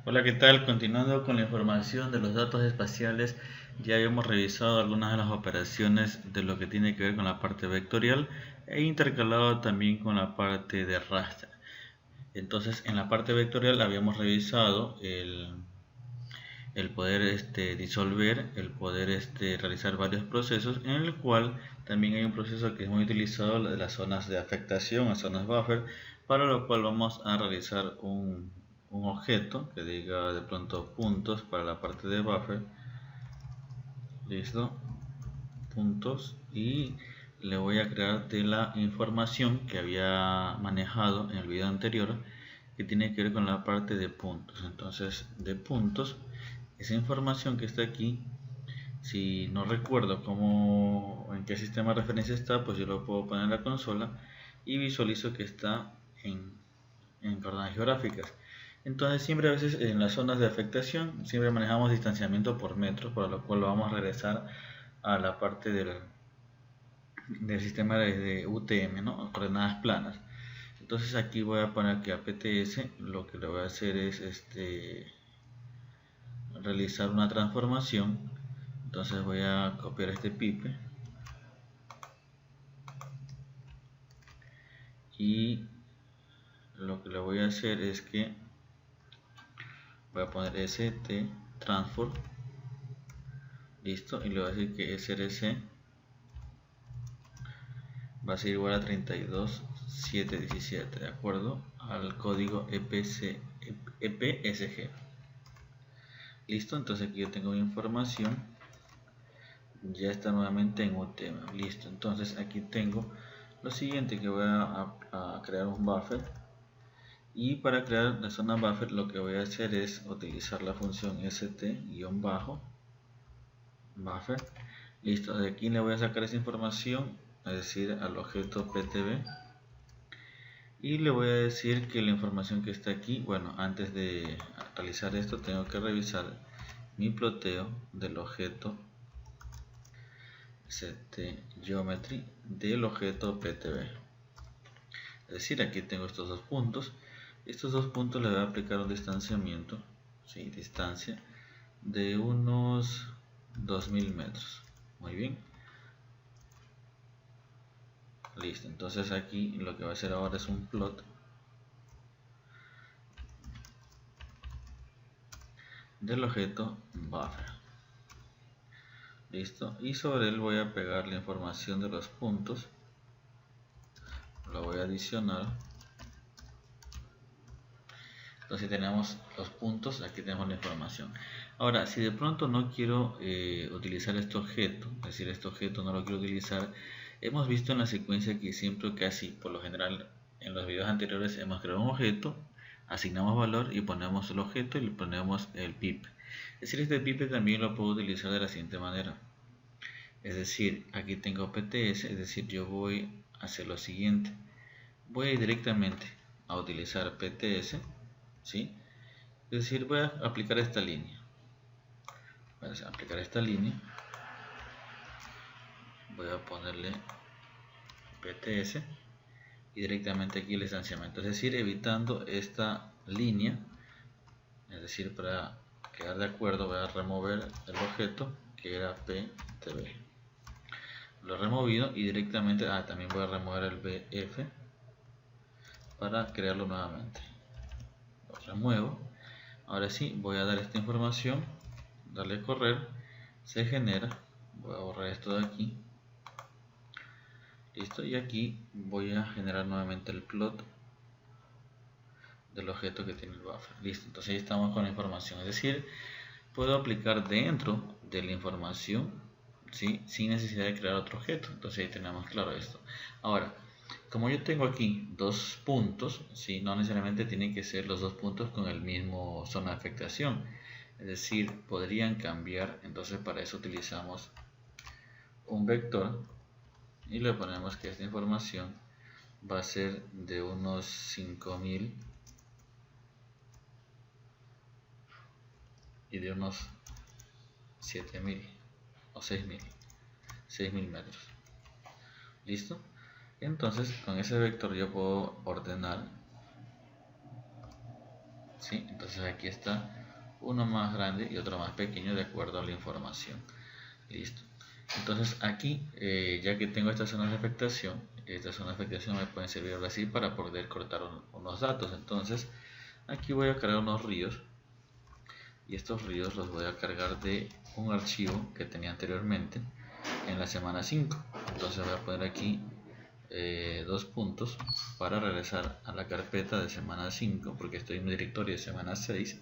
Hola, ¿qué tal? Continuando con la información de los datos espaciales, ya habíamos revisado algunas de las operaciones de lo que tiene que ver con la parte vectorial e intercalado también con la parte de raster. Entonces, en la parte vectorial habíamos revisado el poder disolver, el poder realizar varios procesos, en el cual también hay un proceso que es muy utilizado, de las zonas de afectación, las zonas buffer, para lo cual vamos a realizar un objeto que diga de pronto puntos para la parte de buffer. Listo, puntos, y le voy a crear de la información que había manejado en el video anterior, que tiene que ver con la parte de puntos. Entonces, de puntos, esa información que está aquí, si no recuerdo en qué sistema de referencia está, pues yo lo puedo poner en la consola y visualizo que está en coordenadas geográficas. Entonces, siempre a veces en las zonas de afectación siempre manejamos distanciamiento por metro, para lo cual lo vamos a regresar a la parte del sistema de UTM, ¿no? Coordenadas planas. Entonces aquí voy a poner que a PTS lo que le voy a hacer es realizar una transformación. Entonces voy a copiar este pipe y lo que le voy a hacer es que voy a poner st transform, listo, y le voy a decir que src va a ser igual a 32.717, de acuerdo al código EPSG. Listo, entonces aquí yo tengo mi información, ya está nuevamente en UTM. Listo, entonces aquí tengo lo siguiente, que voy a crear un buffer, y para crear la zona buffer lo que voy a hacer es utilizar la función st-buffer. Listo, de aquí le voy a sacar esa información, es decir, al objeto ptb, y le voy a decir que la información que está aquí, bueno, antes de realizar esto tengo que revisar mi ploteo del objeto stGeometry del objeto ptb. Es decir, aquí tengo estos dos puntos. Estos dos puntos le voy a aplicar un distanciamiento, ¿sí? Distancia de unos 2000 metros. Muy bien. Listo, entonces aquí lo que voy a hacer ahora es un plot del objeto buffer. Listo, y sobre él voy a pegar la información de los puntos, lo voy a adicionar. Entonces tenemos los puntos, aquí tenemos la información. Ahora, si de pronto no quiero utilizar este objeto, es decir, este objeto no lo quiero utilizar, hemos visto en la secuencia que siempre, casi por lo general, en los videos anteriores hemos creado un objeto, asignamos valor y ponemos el objeto y le ponemos el pip. Es decir, este pip también lo puedo utilizar de la siguiente manera. Es decir, aquí tengo PTS, es decir, yo voy a hacer lo siguiente. Voy a ir directamente a utilizar PTS, ¿sí? Es decir, voy a aplicar esta línea. Voy a aplicar esta línea. Voy a ponerle PTS y directamente aquí el distanciamiento. Es decir, evitando esta línea. Es decir, para quedar de acuerdo voy a remover el objeto que era PTB. Lo he removido y directamente también voy a remover el BF para crearlo nuevamente. Lo remuevo. Ahora sí, voy a dar esta información, darle a correr, se genera. Voy a borrar esto de aquí. Listo, y aquí voy a generar nuevamente el plot del objeto que tiene el buffer. Listo, entonces ahí estamos con la información. Es decir, puedo aplicar dentro de la información, ¿sí? Sin necesidad de crear otro objeto. Entonces ahí tenemos claro esto. Ahora, como yo tengo aquí dos puntos, ¿sí? No necesariamente tienen que ser los dos puntos con el mismo zona de afectación. Es decir, podrían cambiar. Entonces para eso utilizamos un vector y le ponemos que esta información va a ser de unos 5000 y de unos 7000 o 6000 metros. Listo. Entonces con ese vector yo puedo ordenar, ¿sí? Entonces aquí está uno más grande y otro más pequeño de acuerdo a la información. Listo. Entonces aquí, ya que tengo estas zonas de afectación me pueden servir ahora sí para poder cortar unos datos. Entonces aquí voy a cargar unos ríos, y estos ríos los voy a cargar de un archivo que tenía anteriormente en la semana 5. Entonces voy a poner aquí 2 puntos para regresar a la carpeta de semana 5, porque estoy en un directorio de semana 6,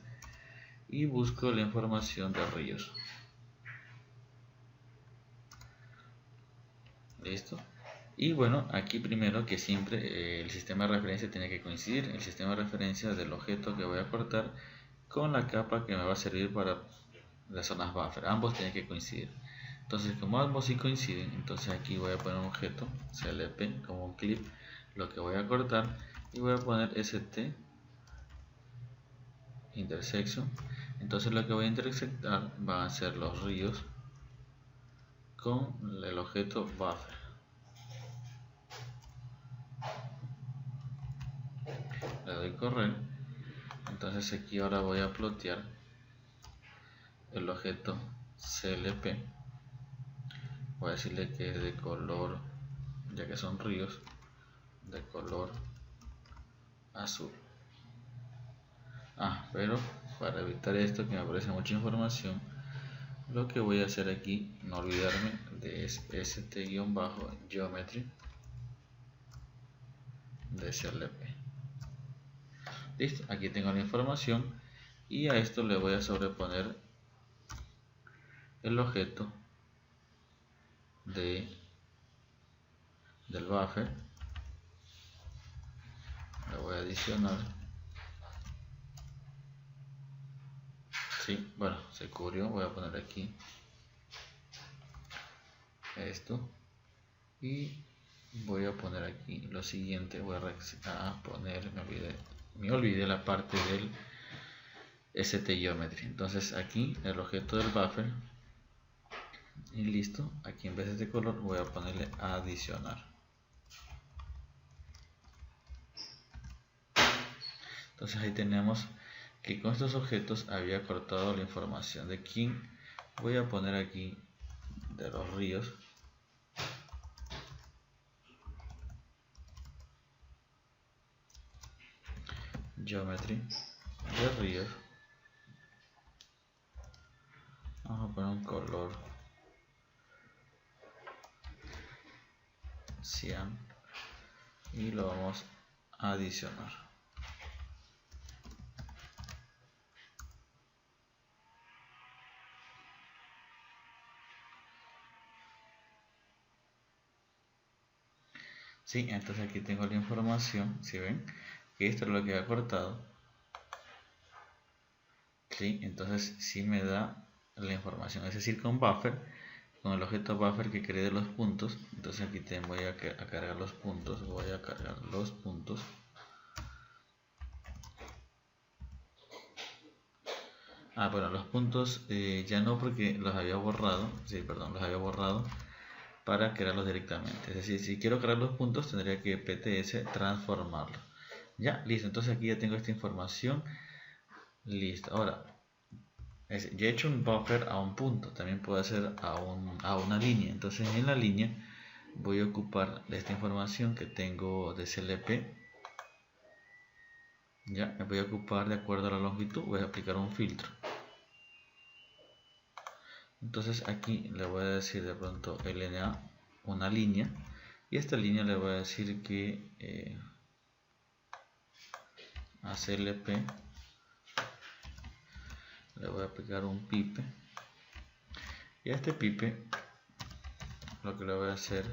y busco la información de ríos. Listo. Y bueno, aquí primero que siempre el sistema de referencia tiene que coincidir, el sistema de referencia del objeto que voy a cortar con la capa que me va a servir para las zonas buffer. Ambos tienen que coincidir. Entonces, como ambos sí coinciden, entonces aquí voy a poner un objeto CLP como un clip, lo que voy a cortar, y voy a poner st intersection. Entonces lo que voy a intersectar van a ser los ríos con el objeto buffer. Le doy correr. Entonces aquí ahora voy a plotear el objeto CLP. Voy a decirle que es de color, ya que son ríos, de color azul. Pero para evitar esto, que me parece mucha información, lo que voy a hacer aquí, no olvidarme de st-geometry de CLP. Listo, aquí tengo la información, y a esto le voy a sobreponer el objeto del buffer. Le voy a adicionar. Sí, bueno, se cubrió. Voy a poner aquí esto, y voy a poner aquí lo siguiente. Voy a poner, me olvidé la parte del st-geometry. Entonces aquí el objeto del buffer, y listo. Aquí en vez de color voy a ponerle adicionar. Entonces ahí tenemos que con estos objetos había cortado la información de quién. Voy a poner aquí de los ríos, geometry de ríos. Vamos a poner un color cian y lo vamos a adicionar. Sí, entonces aquí tengo la información. Si ven que esto es lo que ha cortado, sí, entonces sí me da la información, es decir, con buffer, con el objeto buffer que creé de los puntos. Entonces aquí voy a cargar los puntos, bueno, los puntos ya no, porque los había borrado, los había borrado para crearlos directamente. Es decir, si quiero crear los puntos, tendría que pts transformarlo. Ya, listo. Entonces aquí ya tengo esta información. Listo. Ahora, ya he hecho un buffer a un punto, también puedo hacer a una línea. Entonces en la línea voy a ocupar de esta información que tengo de CLP. Ya, me voy a ocupar de acuerdo a la longitud, voy a aplicar un filtro. Entonces aquí le voy a decir de pronto LNA, una línea, y esta línea le voy a decir que a CLP le voy a aplicar un pipe, y a este pipe lo que le voy a hacer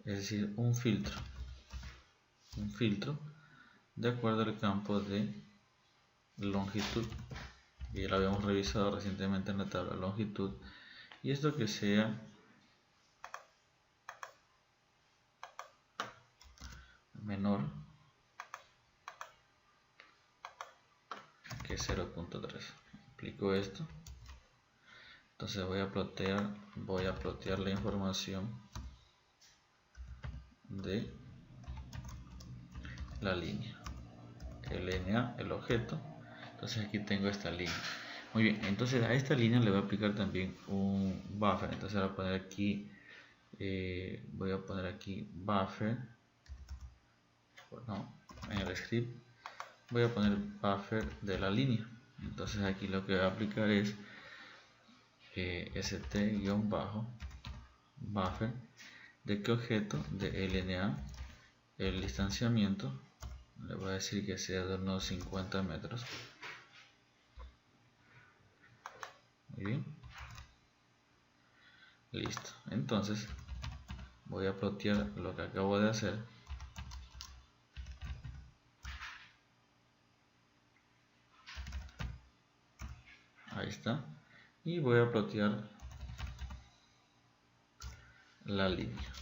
es decir un filtro de acuerdo al campo de longitud, que ya lo habíamos revisado recientemente en la tabla longitud, y esto que sea menor que 0.3. aplico esto. Entonces voy a plotear la información de la línea. LNA, el objeto. Entonces aquí tengo esta línea. Muy bien, entonces a esta línea le voy a aplicar también un buffer. Entonces voy a poner aquí, buffer. No, en el script voy a poner buffer de la línea. Entonces aquí lo que voy a aplicar es st-buffer. ¿De qué objeto? De LNA. El distanciamiento le voy a decir que sea de unos 50 metros. Muy bien, listo. Entonces voy a plotear lo que acabo de hacer. Ahí está. Y voy a plotear la línea.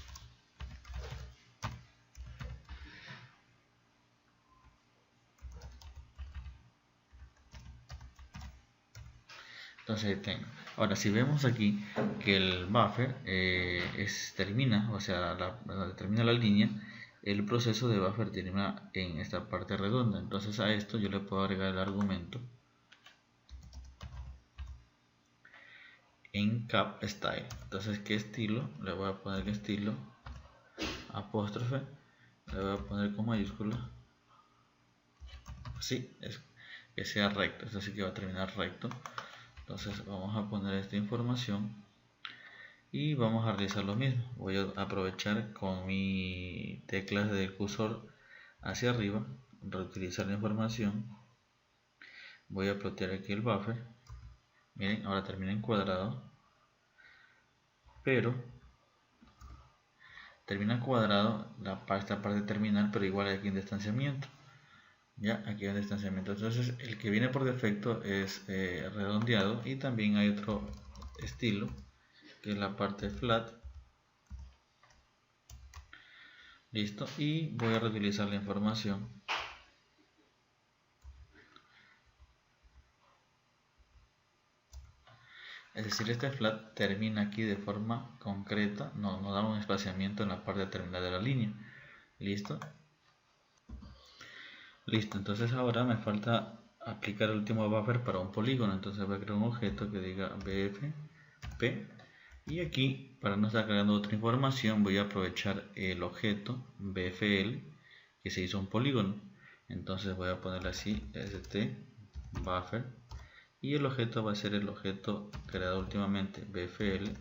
Entonces ahí tengo. Ahora si vemos aquí que el buffer termina, o sea, donde termina la línea, el proceso de buffer termina en esta parte redonda. Entonces a esto yo le puedo agregar el argumento en cap style. Entonces, ¿qué estilo? Le voy a poner estilo apóstrofe, le voy a poner con mayúscula, así es, que sea recto. Esto sí que va a terminar recto. Entonces vamos a poner esta información y vamos a realizar lo mismo. Voy a aprovechar con mi tecla del cursor hacia arriba, reutilizar la información. Voy a plotear aquí el buffer. Miren, ahora termina en cuadrado, pero termina cuadrado esta parte terminal, pero igual aquí en distanciamiento. Ya, aquí en distanciamiento. Entonces el que viene por defecto es redondeado, y también hay otro estilo que es la parte flat. Listo, y voy a reutilizar la información. Es decir, este flat termina aquí de forma concreta, no da un espaciamiento en la parte terminal de la línea. Listo. Listo, entonces ahora me falta aplicar el último buffer para un polígono. Entonces voy a crear un objeto que diga bfp, y aquí, para no estar creando otra información, voy a aprovechar el objeto bfl que se hizo un polígono. Entonces voy a ponerle así st-buffer, y el objeto va a ser el objeto creado últimamente bfl,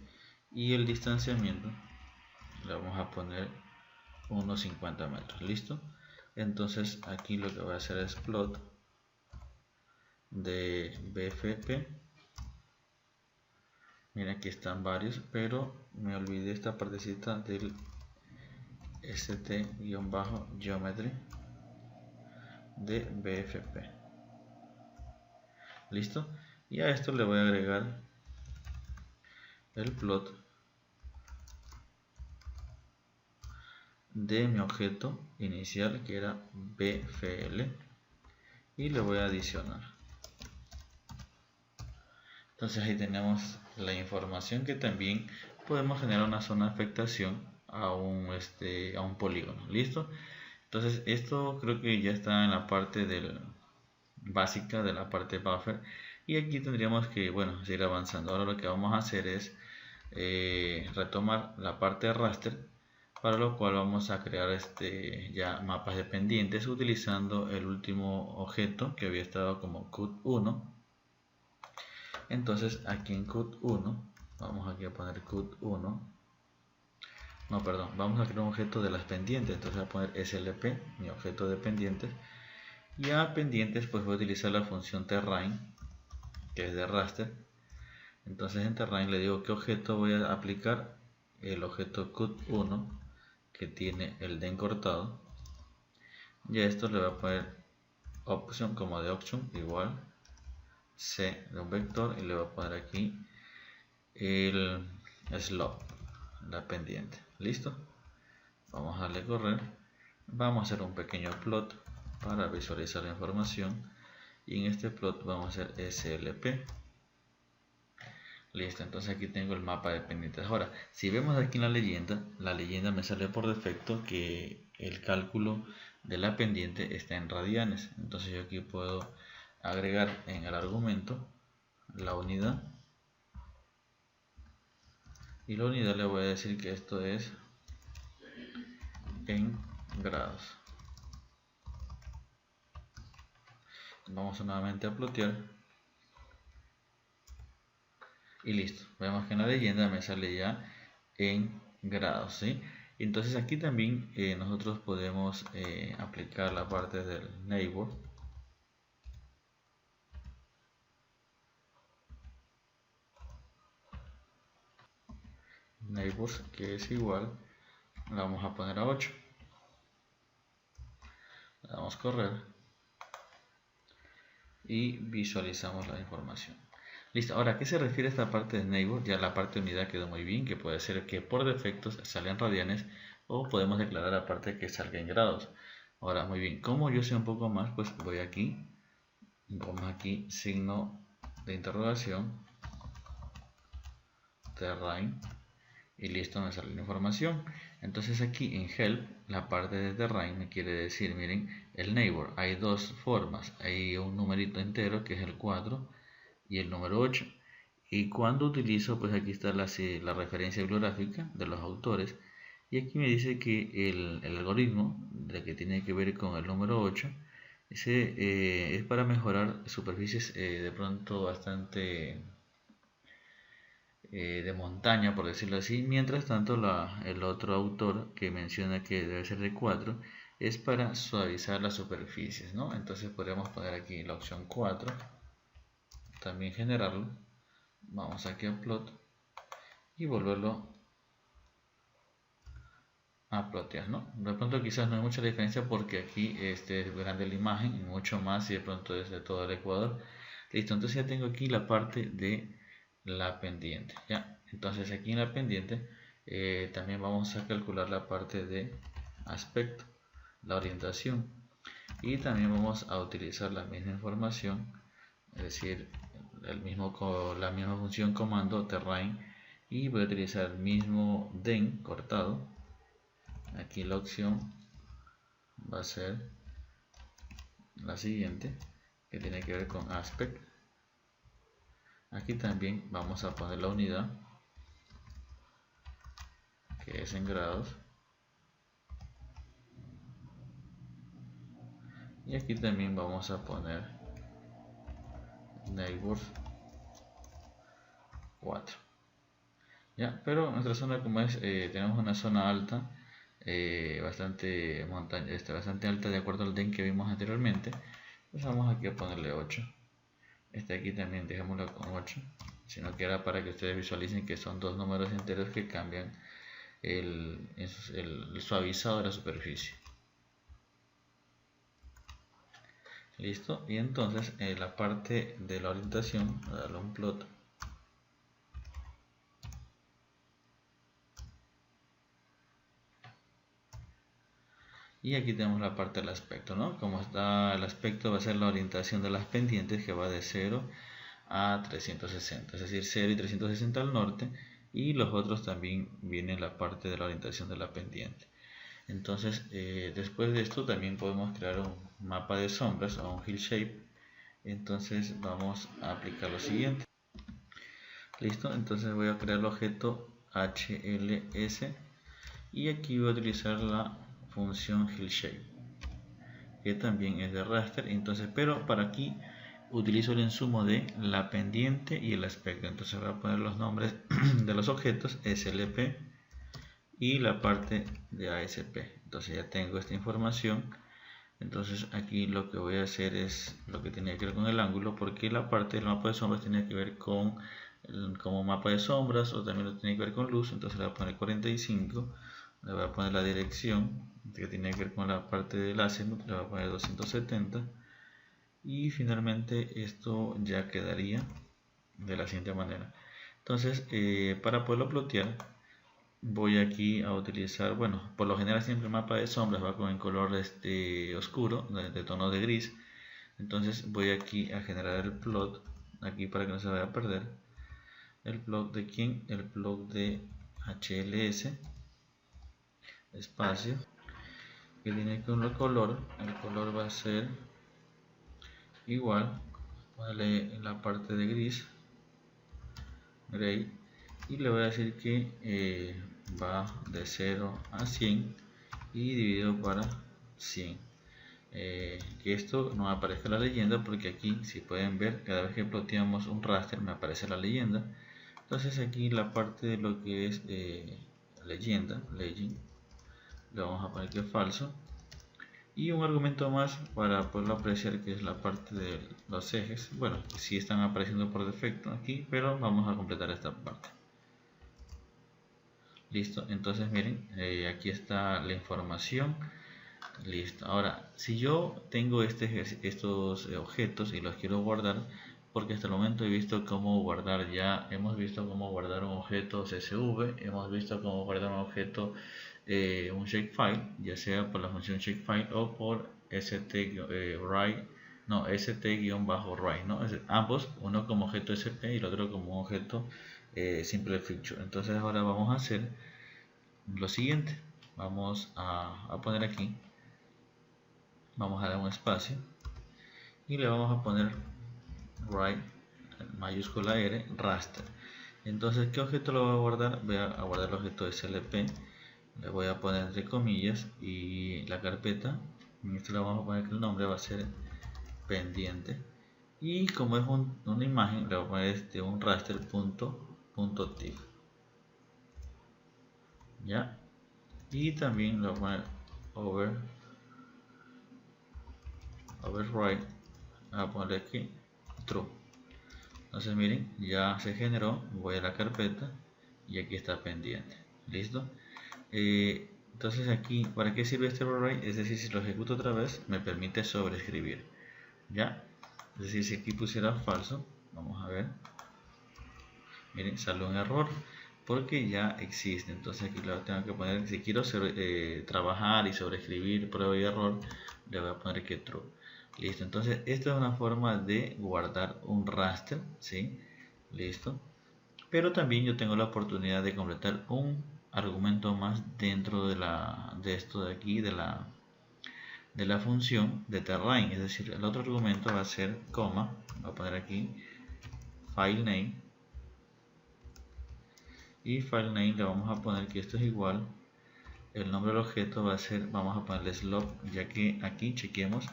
y el distanciamiento le vamos a poner unos 50 metros. Listo. Entonces aquí lo que voy a hacer es plot de bfp. Mira, aquí están varios, pero me olvidé esta partecita del st-geometry de bfp. Listo. Y a esto le voy a agregar el plot de mi objeto inicial, que era bfl, y le voy a adicionar. Entonces ahí tenemos la información que también podemos generar una zona de afectación a un polígono. Listo. Entonces esto creo que ya está en la parte básica de la parte buffer, y aquí tendríamos que, bueno, seguir avanzando. Ahora lo que vamos a hacer es retomar la parte de raster, para lo cual vamos a crear ya mapas dependientes utilizando el último objeto que había estado como cut1. Entonces aquí en cut1 vamos aquí a poner cut1, no, perdón, vamos a crear un objeto de las pendientes. Entonces voy a poner slp, mi objeto de pendientes, y a pendientes pues voy a utilizar la función terrain, que es de raster. Entonces en terrain le digo qué objeto voy a aplicar, el objeto cut1 que tiene el den cortado, y a esto le voy a poner option como de option igual c de un vector, y le voy a poner aquí el slope, la pendiente. Listo. Vamos a darle correr. Vamos a hacer un pequeño plot para visualizar la información, y en este plot vamos a hacer slp. Listo, entonces aquí tengo el mapa de pendientes. Ahora, si vemos aquí en la leyenda me sale por defecto que el cálculo de la pendiente está en radianes. Entonces yo aquí puedo agregar en el argumento la unidad, y la unidad le voy a decir que esto es en grados. Vamos nuevamente a plotear y listo. Vemos que en la leyenda me sale ya en grados, ¿sí? Entonces aquí también nosotros podemos aplicar la parte del neighbor. Neighbors, que es igual, la vamos a poner a 8. Le damos correr y visualizamos la información. Listo. Ahora, ¿a qué se refiere esta parte de neighbor? Ya la parte de unidad quedó muy bien, que puede ser que por defecto salga en radianes, o podemos declarar aparte que salga en grados. Ahora, muy bien, como yo sé un poco más, pues voy aquí, pongo aquí signo de interrogación, terrain, y listo, me sale la información. Entonces aquí en help, la parte de terrain me quiere decir, miren, el neighbor, hay dos formas, hay un numerito entero que es el 4 y el número 8. Y cuando utilizo, pues aquí está la referencia bibliográfica de los autores, y aquí me dice que el algoritmo de que tiene que ver con el número 8 es para mejorar superficies de pronto bastante de montaña, por decirlo así. Mientras tanto, el otro autor que menciona que debe ser de 4 es para suavizar las superficies, ¿no? Entonces podríamos poner aquí la opción 4, también generarlo. Vamos aquí a plot y volverlo a plotear, ¿no? De pronto quizás no hay mucha diferencia porque aquí es grande la imagen y mucho más si de pronto es de todo el Ecuador. Listo, entonces ya tengo aquí la parte de la pendiente, ¿ya? Entonces aquí en la pendiente también vamos a calcular la parte de aspecto, la orientación, y también vamos a utilizar la misma información, es decir, la misma función comando terrain, y voy a utilizar el mismo den cortado. Aquí la opción va a ser la siguiente, que tiene que ver con aspect. Aquí también vamos a poner la unidad, que es en grados, y aquí también vamos a poner neighbors 4. ¿Ya? Pero nuestra zona, como es, tenemos una zona alta, bastante bastante alta de acuerdo al DEN que vimos anteriormente, pues vamos aquí a ponerle 8. Este aquí también dejémoslo con 8, sino que era para que ustedes visualicen que son dos números enteros que cambian el suavizado de la superficie. Listo, y entonces en la parte de la orientación, voy a darle un plot. Y aquí tenemos la parte del aspecto, ¿no? Como está el aspecto, va a ser la orientación de las pendientes, que va de 0 a 360, es decir, 0 y 360 al norte, y los otros también viene la parte de la orientación de la pendiente. Entonces, después de esto también podemos crear un mapa de sombras o un hill shape. Entonces vamos a aplicar lo siguiente. Listo, entonces voy a crear el objeto HLS y aquí voy a utilizar la función hillShape, que también es de raster. Entonces, pero para aquí utilizo el insumo de la pendiente y el aspecto. Entonces voy a poner los nombres de los objetos SLP y la parte de ASP. Entonces ya tengo esta información. Entonces aquí lo que voy a hacer es lo que tiene que ver con el ángulo, porque la parte del mapa de sombras tiene que ver con como mapa de sombras, o también lo tiene que ver con luz. Entonces le voy a poner 45, le voy a poner la dirección que tiene que ver con la parte del azimut, le voy a poner 270, y finalmente esto ya quedaría de la siguiente manera. Entonces para poderlo plotear voy aquí a utilizar, bueno, por lo general siempre el mapa de sombras va con el color oscuro, de tono de gris. Entonces voy aquí a generar el plot, aquí para que no se vaya a perder. ¿El plot de quién? El plot de HLS, espacio, que tiene con el color va a ser igual, ponerle en la parte de gris, gray, y le voy a decir que va de 0 a 100 y dividido para 100. Que esto no aparezca la leyenda, porque aquí, si pueden ver, cada vez que ploteamos un raster me aparece la leyenda. Entonces aquí la parte de lo que es leyenda, legend, le vamos a poner que es falso, y un argumento más para poderlo apreciar, que es la parte de los ejes. Bueno, si están apareciendo por defecto aquí, pero vamos a completar esta parte. Listo, entonces miren, aquí está la información. Listo, ahora si yo tengo estos objetos y los quiero guardar, porque hasta el momento he visto cómo guardar, ya hemos visto cómo guardar un objeto CSV, hemos visto cómo guardar un objeto, un shapefile, ya sea por la función shapefile o por st-write, no, st-write, ¿no? Ambos, uno como objeto sp y el otro como un objeto simple feature. Entonces ahora vamos a hacer lo siguiente, vamos a poner aquí, vamos a dar un espacio y le vamos a poner write mayúscula R raster. Entonces, ¿qué objeto lo voy a guardar? Voy a guardar el objeto slp, le voy a poner entre comillas, y la carpeta, en esto le vamos a poner que el nombre va a ser pendiente, y como es una imagen, le voy a poner un raster.tif, ya, y también le voy a poner override, voy a ponerle aquí true. Entonces miren, ya se generó, voy a la carpeta y aquí está pendiente. ¿Listo? Entonces aquí, ¿para qué sirve este override? Es decir, si lo ejecuto otra vez, me permite sobreescribir. ¿Ya? Es decir, si aquí pusiera falso, vamos a ver. Miren, sale un error porque ya existe. Entonces aquí lo tengo que poner, si quiero trabajar y sobreescribir prueba y error, le voy a poner que true. Listo, entonces esta es una forma de guardar un raster, ¿sí? Listo. Pero también yo tengo la oportunidad de completar un argumento más dentro de esto de aquí, de la función de terrain. Es decir, el otro argumento va a ser coma, voy a poner aquí file name, y file name le vamos a poner que esto es igual, el nombre del objeto va a ser, vamos a ponerle slope, ya que aquí chequemos,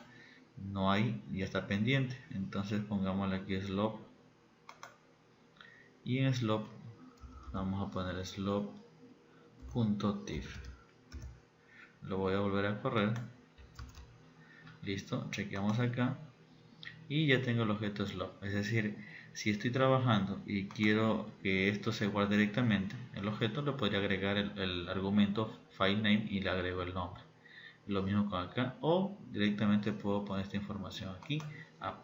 no hay, ya está pendiente. Entonces pongámosle aquí slope, y en slope vamos a poner slope.tif. Lo voy a volver a correr. Listo, chequeamos acá y ya tengo el objeto slope. Es decir, si estoy trabajando y quiero que esto se guarde directamente, el objeto le podría agregar el argumento file name y le agrego el nombre. Lo mismo con acá, o directamente puedo poner esta información aquí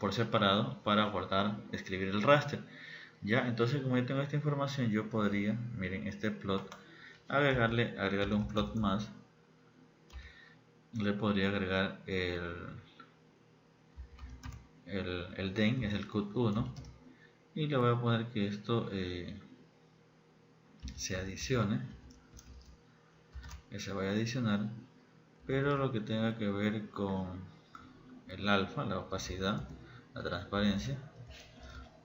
por separado para guardar, escribir el raster. Ya, entonces como yo tengo esta información, yo podría, miren, este plot, agregarle un plot más. Le podría agregar el den, es el cut1, y le voy a poner que esto se adicione, que se vaya a adicionar, pero lo que tenga que ver con el alfa, la opacidad, la transparencia,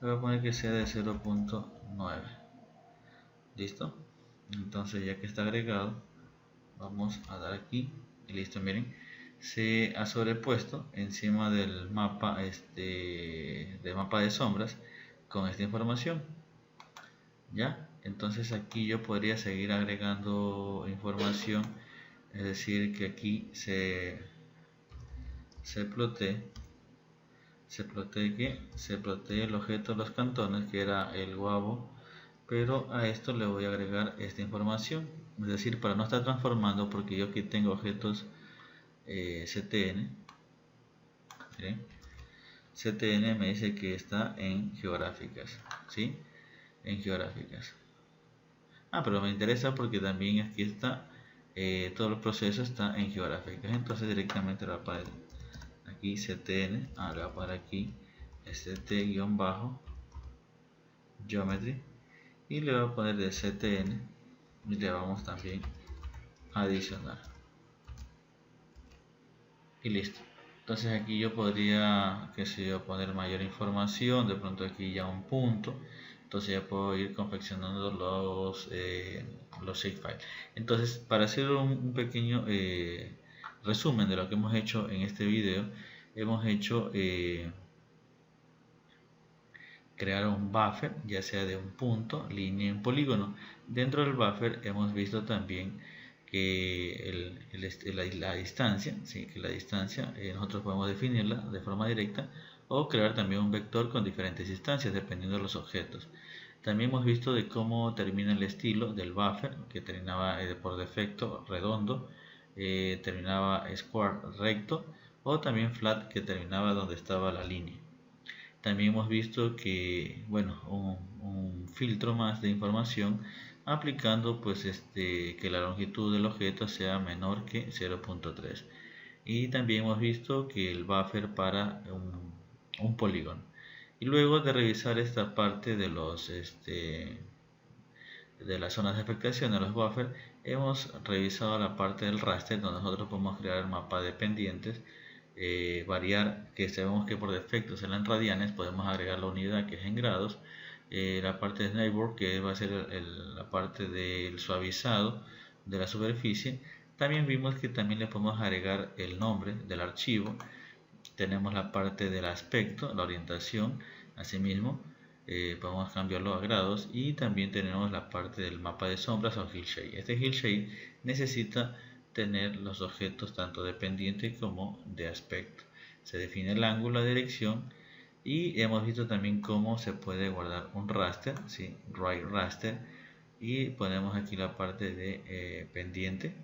le voy a poner que sea de 0.9. listo. Entonces ya que está agregado, vamos a dar aquí y listo. Miren, se ha sobrepuesto encima del mapa mapa de sombras con esta información. Ya, entonces aquí yo podría seguir agregando información, es decir, que aquí se plotee el objeto de los cantones, que era el guavo, pero a esto le voy a agregar esta información, es decir, para no estar transformando, porque yo aquí tengo objetos ctn. ¿sí? ctn me dice que está en geográficas, ¿sí? En geográficas. Pero me interesa porque también aquí está todo el proceso está en geográficas, entonces directamente le voy a poner aquí ctn, le voy a poner aquí st-geometry y le voy a poner de ctn y le vamos también a adicionar. y listo. Entonces aquí yo podría, qué sé yo, poner mayor información, de pronto aquí ya un punto. Entonces ya puedo ir confeccionando los shapefiles. Entonces, para hacer un pequeño resumen de lo que hemos hecho en este video, hemos hecho crear un buffer, ya sea de un punto, línea y un polígono. Dentro del buffer hemos visto también que la distancia, ¿sí? Que la distancia nosotros podemos definirla de forma directa o crear también un vector con diferentes distancias dependiendo de los objetos. También hemos visto de cómo termina el estilo del buffer, que terminaba por defecto redondo, terminaba square recto, o también flat, que terminaba donde estaba la línea. También hemos visto que, bueno, un filtro más de información aplicando pues que la longitud del objeto sea menor que 0.3. Y también hemos visto que el buffer para un polígono. Y luego de revisar esta parte de de las zonas de afectación de los buffers, hemos revisado la parte del raster donde nosotros podemos crear el mapa de pendientes, variar, que sabemos que por defecto será en radianes, podemos agregar la unidad que es en grados, la parte de Snowboard, que va a ser la parte del suavizado de la superficie. También vimos que también le podemos agregar el nombre del archivo. Tenemos la parte del aspecto, la orientación, asimismo podemos cambiarlo a grados, y también tenemos la parte del mapa de sombras o Hillshade. Este Hillshade necesita tener los objetos tanto de pendiente como de aspecto. Se define el ángulo, la dirección, y hemos visto también cómo se puede guardar un raster, ¿sí? Right raster, y ponemos aquí la parte de pendiente,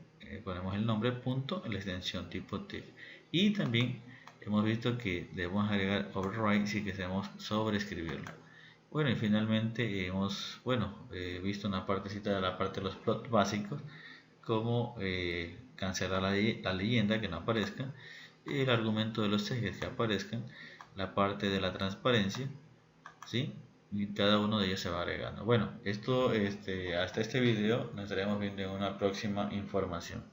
ponemos el nombre, punto, la extensión tipo TIFF, y también hemos visto que debemos agregar override si queremos sobreescribirlo. Bueno, y finalmente hemos visto una partecita de la parte de los plots básicos, como cancelar la leyenda que no aparezca, el argumento de los ejes que aparezcan, la parte de la transparencia, ¿sí? Y cada uno de ellos se va agregando. Bueno, esto hasta este video nos estaremos viendo en una próxima información.